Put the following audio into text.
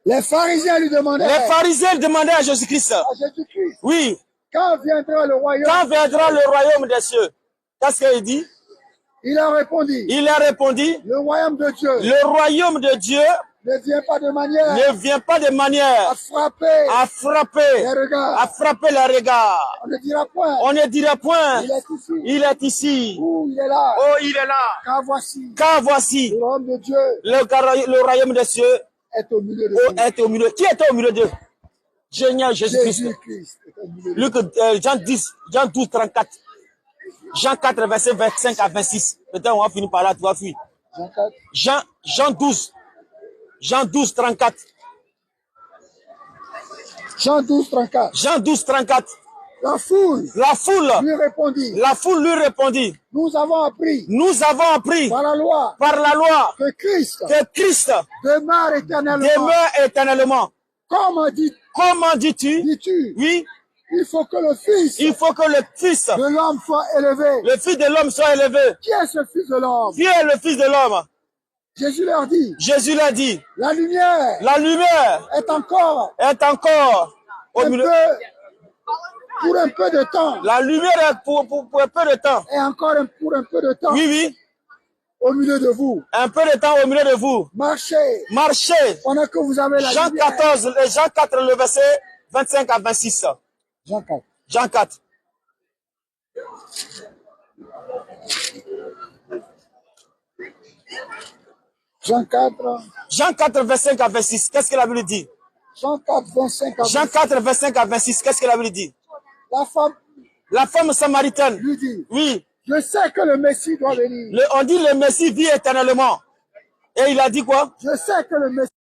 Les pharisiens lui demandaient. Les pharisiens demandaient à Jésus-Christ. Oui. Quand viendra le royaume? Quand viendra le royaume des cieux? Qu'est-ce qu'il dit? Il a répondu. Il a répondu. Le royaume de Dieu. Le royaume de Dieu ne vient pas de manière. Ne vient pas de manière. À frapper. À frapper. Les regards. À frapper les regards. On ne dira point. On ne dira point. Il est ici. Il est ici. Ou il est là. Oh, il est là. Car voici. Car voici. Le royaume de Dieu. Le royaume des cieux est au milieu de vous. Est au milieu. Qui est au milieu d'eux? Seigneur Jésus-Christ. Luc, Jean 10, Jean 12, 34. Jean 4, verset 25 à 26. Peut-être on va finir par là, tu vas fuir. Jean 12. Jean 12, 34. Jean 12, 34. Jean 12, 34. La foule lui répondit. La foule lui répondit. Nous avons appris. Nous avons appris. Par la loi. Par la loi. Que Christ. Demeure éternellement. Comment dis-tu? Oui. Il faut que le Fils. De l'homme soit élevé. Le Fils de l'homme soit élevé. Qui est ce Fils de l'homme? Qui est le Fils de l'homme? Jésus leur dit. La lumière. Est encore. Au milieu. Pour un peu de temps. La lumière est pour un peu de temps. Et encore pour un peu de temps. Oui. Au milieu de vous. Un peu de temps au milieu de vous. Marchez. Pendant que vous avez la Jean 14, Jean 4, le verset 25 à 26. Jean 4. Jean 4, 25 à 26. Qu'est-ce que la Bible dit? Jean 4, 25 à 26. Qu'est-ce que la Bible dit? La femme samaritaine lui dit. Oui. Je sais que le Messie doit venir. On dit le Messie vit éternellement. Et il a dit quoi? Je sais que le Messie